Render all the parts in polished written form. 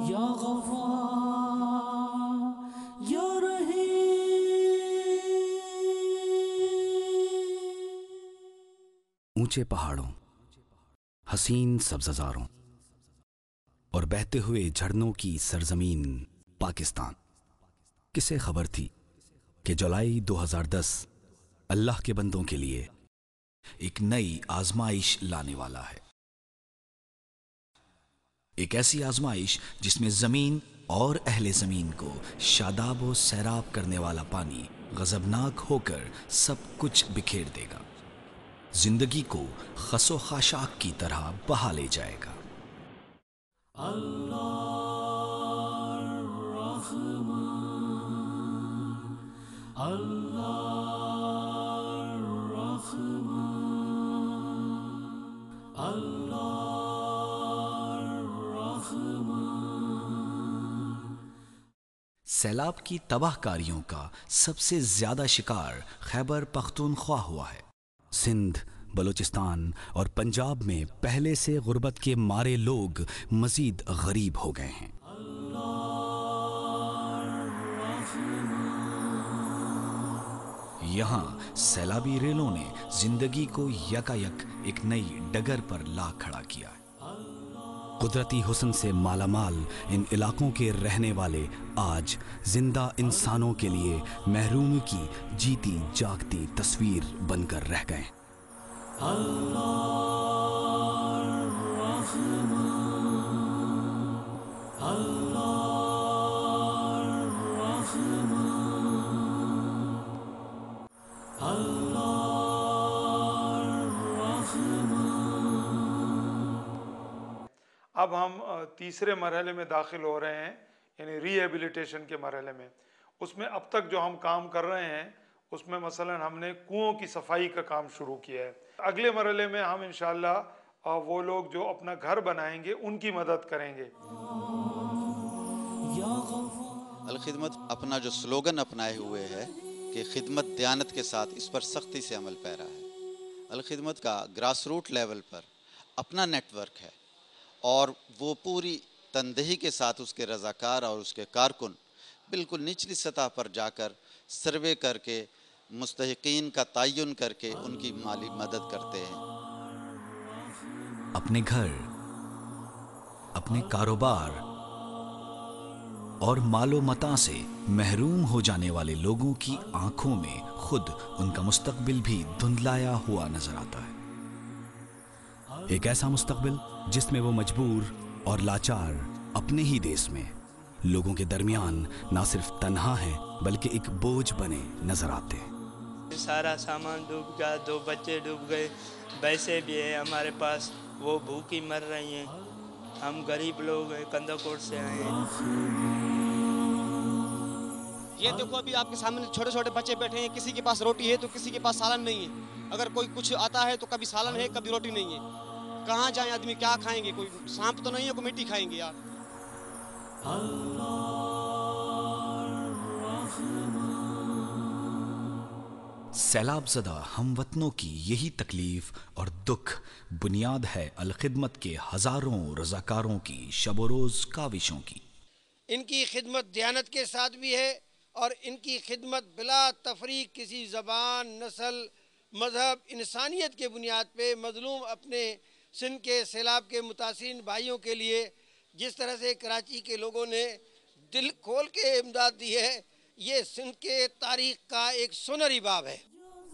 یا غفار یا رحیم. اونچے پہاڑوں، حسین سبززاروں اور بہتے ہوئے جھرنوں کی سرزمین پاکستان. کسے خبر تھی کہ جولائی 2010 اللہ کے بندوں کے لیے ایک نئی آزمائش لانے والا ہے. ایک ایسی آزمائش جس میں زمین اور اہل زمین کو شاداب و سیراب کرنے والا پانی غضبناک ہو کر سب کچھ بکھیر دے گا، زندگی کو خس و خاشاک کی طرح بہا لے جائے گا. سیلاب کی تباہ کاریوں کا سب سے زیادہ شکار خیبر پختونخوا ہوا ہے. سندھ، بلوچستان اور پنجاب میں پہلے سے غربت کے مارے لوگ مزید غریب ہو گئے ہیں. یہاں سیلابی ریلوں نے زندگی کو یکایک ایک نئی ڈگر پر لا کھڑا کیا. قدرتی حسن سے مالا مال ان علاقوں کے رہنے والے آج زندہ انسانوں کے لیے محروم کی جیتی جاگتی تصویر بن کر رہ گئے. اب ہم تیسرے مرحلے میں داخل ہو رہے ہیں، یعنی ری ایبیلیٹیشن کے مرحلے میں. اس میں اب تک جو ہم کام کر رہے ہیں اس میں مثلا ہم نے کنوؤں کی صفائی کا کام شروع کیا ہے. اگلے مرحلے میں ہم انشاءاللہ وہ لوگ جو اپنا گھر بنائیں گے ان کی مدد کریں گے. الخدمت اپنا جو سلوگن اپنائے ہوئے ہے کہ خدمت دیانت کے ساتھ، اس پر سختی سے عمل پیرا ہے. الخدمت کا گراس روٹ لیول پر اپنا نیٹ ورک ہے اور وہ پوری تندہی کے ساتھ اس کے رضاکار اور اس کے کارکن بالکل نچلی سطح پر جا کر سروے کر کے مستحقین کا تعین کر کے ان کی مالی مدد کرتے ہیں. اپنے گھر، اپنے کاروبار اور مال و متاع سے محروم ہو جانے والے لوگوں کی آنکھوں میں خود ان کا مستقبل بھی دھندلایا ہوا نظر آتا ہے. ایک ایسا مستقبل جس میں وہ مجبور اور لاچار اپنے ہی دیس میں لوگوں کے درمیان نہ صرف تنہا ہیں بلکہ ایک بوجھ بنے نظر آتے ہیں. سارا سامان ڈوب گیا، 2 بچے ڈوب گئے، پیسے بھی ہیں ہمارے پاس، وہ بھوکی مر رہی ہیں. ہم غریب لوگ ہیں، کندہ کوٹ سے آئے ہیں. یہ دیکھو ابھی آپ کے سامنے چھوٹے چھوٹے بچے بیٹھے ہیں، کسی کے پاس روٹی ہے تو کسی کے پاس سالن نہیں ہے. اگر کوئی کچھ آتا ہے تو کبھی سالن ہے کبھی روٹی نہیں ہے. کہاں جائیں آدمی، کیا کھائیں گے؟ کوئی سانپ تو نہیں ہے کوئی مٹی کھائیں گے یار. سیلاب زدہ ہم وطنوں کی یہی تکلیف اور دکھ بنیاد ہے الخدمت کے ہزاروں رضاکاروں کی شب و روز کاوشوں کی. ان کی خدمت دیانت کے ساتھ بھی ہے اور ان کی خدمت بلا تفریق کسی زبان، نسل، مذہب، انسانیت کے بنیاد پہ مظلوم اپنے سندھ کے سیلاب کے متاثرین بھائیوں کے لیے جس طرح سے کراچی کے لوگوں نے دل کھول کے امداد دی ہے، یہ سندھ کے تاریخ کا ایک سنہری باب ہے.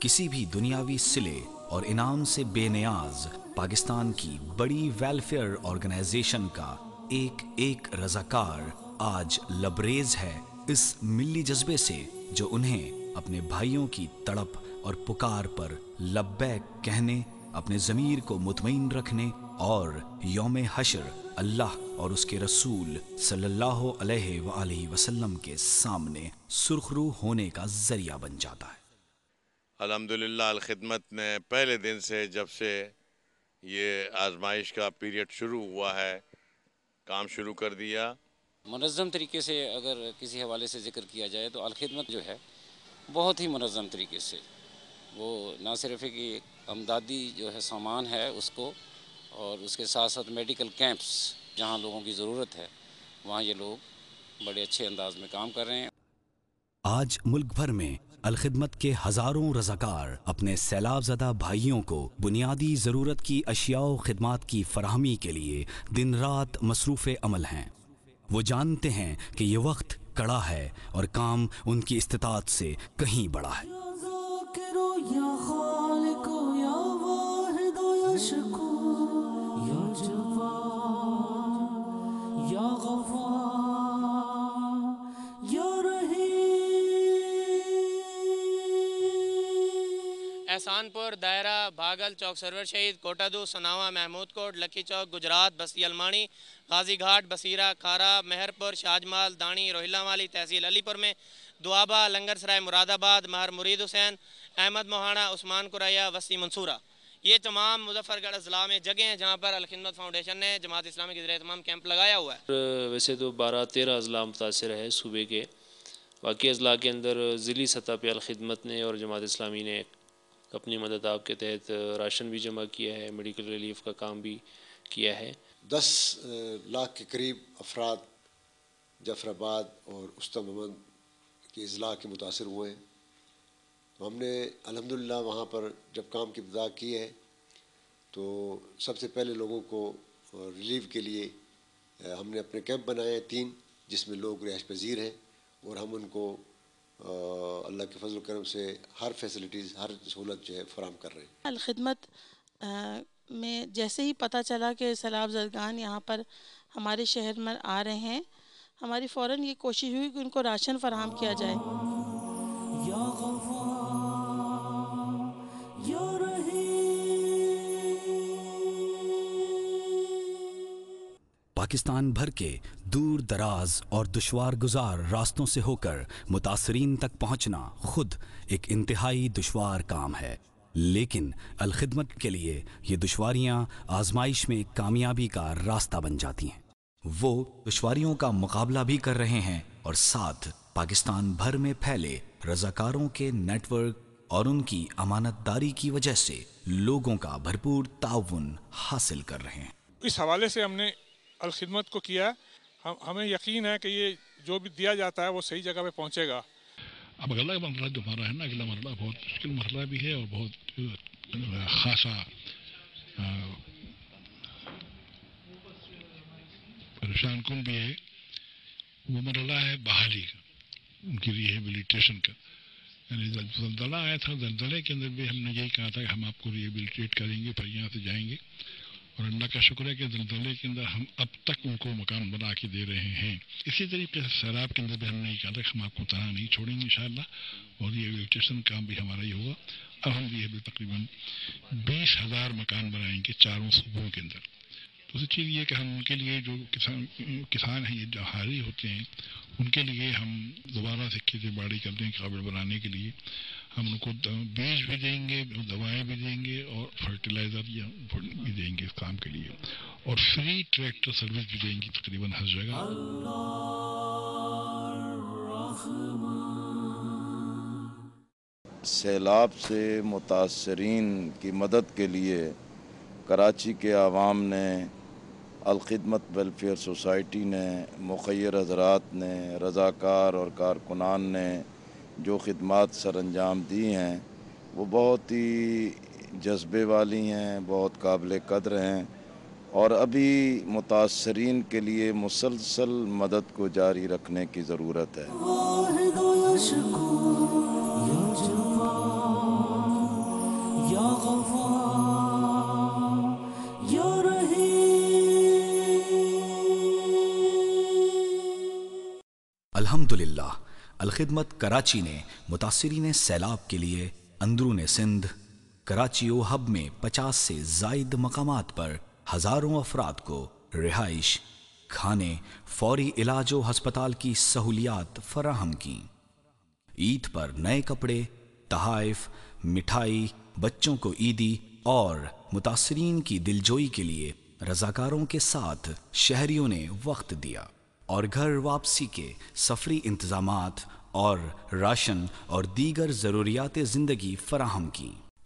کسی بھی دنیاوی صلے اور انعام سے بے نیاز پاکستان کی بڑی ویلفیئر آرگنائزیشن کا ایک ایک رضاکار آج لبریز ہے اس ملی جذبے سے جو انہیں اپنے بھائیوں کی تڑپ اور پکار پر لبیک کہنے، اپنے ضمیر کو مطمئن رکھنے اور یوم حشر اللہ اور اس کے رسول صلی اللہ علیہ وآلہ وسلم کے سامنے سرخرو ہونے کا ذریعہ بن جاتا ہے. الحمدللہ الخدمت نے پہلے دن سے جب سے یہ آزمائش کا پیریڈ شروع ہوا ہے کام شروع کر دیا. منظم طریقے سے اگر کسی حوالے سے ذکر کیا جائے تو الخدمت جو ہے بہت ہی منظم طریقے سے وہ نہ صرف کہ امدادی جو ہے سامان ہے اس کو اور اس کے ساتھ ساتھ میڈیکل کیمپس جہاں لوگوں کی ضرورت ہے وہاں یہ لوگ بڑے اچھے انداز میں کام کر رہے ہیں۔ آج ملک بھر میں الخدمت کے ہزاروں رضاکار اپنے سیلاب زدہ بھائیوں کو بنیادی ضرورت کی اشیاء و خدمات کی فراہمی کے لیے دن رات مصروف عمل ہیں۔ وہ جانتے ہیں کہ یہ وقت کڑا ہے اور کام ان کی استطاعت سے کہیں بڑا ہے۔ یا ذاکر یا خالق یا واحد یا شکور یا جبار یا غفار یا رحیم۔ احسان پور، دائرہ، بھاگل، چوک سرور شہید، کوٹادو، سناوا، محمود کوٹ، لکی چوک، گجرات، بستی المانی، غازی گھاٹ، بصیرہ، کھارا، مہرپور، شاہجمال، دانی، روہیلا والی، تحصیل علی پور میں، دوابہ، لنگر سرائے، مراد آباد، مہر مرید حسین، احمد موہانا، عثمان قریہ، وسطی منصورہ، یہ تمام مظفر گڑھ اضلاع میں جگہیں ہیں جہاں پر الخدمت فاؤنڈیشن نے جماعت اسلامی کے ذریعے تمام کیمپ لگایا ہوا ہے۔ ویسے تو 12-13 اضلاع متاثر ہے صوبے کے، باقی اضلاع کے اندر ضلعی سطح پہ الخدمت نے اور جماعت اسلامی نے اپنی مدد آپ کے تحت راشن بھی جمع کیا ہے، میڈیکل ریلیف کا کام بھی کیا ہے۔ 10 لاکھ کے قریب افراد جعفر آباد اور استا محمد کے اضلاع کے متاثر ہوئے ہیں۔ تو ہم نے الحمدللہ وہاں پر جب کام کی ابتدا کی ہے تو سب سے پہلے لوگوں کو ریلیف کے لیے ہم نے اپنے کیمپ بنائے ہیں 3، جس میں لوگ رہائش پذیر ہیں، اور ہم ان کو اللہ کے فضل و کرم سے ہر فیسلٹیز، ہر سہولت جو ہے فراہم کر رہے ہیں۔ الخدمت میں جیسے ہی پتہ چلا کہ سیلاب زدگان یہاں پر ہمارے شہر میں آ رہے ہیں، ہماری فوراً یہ کوشش ہوئی کہ ان کو راشن فراہم کیا جائے۔ یا غفار یا رحیم۔ پاکستان بھر کے دور دراز اور دشوار گزار راستوں سے ہو کر متاثرین تک پہنچنا خود ایک انتہائی دشوار کام ہے، لیکن الخدمت کے لیے یہ دشواریاں آزمائش میں کامیابی کا راستہ بن جاتی ہیں۔ وہ دشواریوں کا مقابلہ بھی کر رہے ہیں اور ساتھ پاکستان بھر میں پھیلے رضاکاروں کے نیٹ ورک اور ان کی امانت داری کی وجہ سے لوگوں کا بھرپور تعاون حاصل کر رہے ہیں۔ اس حوالے سے ہم نے الخدمت کو کیا، ہمیں یقین ہے کہ یہ جو بھی دیا جاتا ہے وہ صحیح جگہ پہ پہنچے گا۔ اب اگلا مرحلہ جو ہمارا ہے نا، اگلا مرحلہ بہت مشکل مرحلہ بھی ہے اور بہت خاصا پریشان کن بھی ہے۔ وہ مرحلہ ہے بحالی کا، ان کی ریہیبلیٹیشن کا۔ یعنی زلزلہ آیا تھا، زلزلے کے اندر بھی ہم نے یہی کہا تھا کہ ہم آپ کو ریہیبلیٹیٹ کریں گے، پھر یہاں سے جائیں گے، اور اللہ کا شکر ہے کہ زلزلے کے اندر ہم اب تک ان کو مکان بنا کے دے رہے ہیں۔ اسی طریقے سے سیلاب کے اندر بھی ہم نے یہ کہا تھا کہ ہم آپ کو تنہا نہیں چھوڑیں گے انشاءاللہ، اور ریہیبلیٹیشن کام بھی ہمارا یہ ہوگا۔ اب ہم تقریباً 20,000 مکان بنائیں گے 4 صوبوں کے اندر۔ دوسری چیز یہ کہ ہم ان کے لیے جو کسان ہیں، یہ جہاری ہوتے ہیں، ان کے لیے ہم دوبارہ سے کھیتی باڑی کرنے کے قابل بنانے کے لیے ہم ان کو بیج بھی دیں گے، دوائیں بھی دیں گے، اور فرٹیلائزر بھی دیں گے اس کام کے لیے، اور فری ٹریکٹر سروس بھی دیں گی تقریباً ہر جگہ۔ سیلاب سے متاثرین کی مدد کے لیے کراچی کے عوام نے، الخدمت ویلفیئر سوسائٹی نے، مخیر حضرات نے، رضاکار اور کارکنان نے جو خدمات سر انجام دی ہیں وہ بہت ہی جذبے والی ہیں، بہت قابل قدر ہیں، اور ابھی متاثرین کے لیے مسلسل مدد کو جاری رکھنے کی ضرورت ہے۔ واحد یا شکور یا جبار یا غفار یا رحیم۔ الحمدللہ الخدمت کراچی نے متاثرین سیلاب کے لیے اندرون سندھ، کراچی و ہب میں 50 سے زائد مقامات پر ہزاروں افراد کو رہائش، کھانے، فوری علاج و ہسپتال کی سہولیات فراہم کی۔ عید پر نئے کپڑے، تحائف، مٹھائی، بچوں کو عیدی اور متاثرین کی دلجوئی کے لیے رضاکاروں کے ساتھ شہریوں نے وقت دیا اور گھر واپسی کے سفری انتظامات اور راشن اور دیگر ضروریات زندگی فراہم کی۔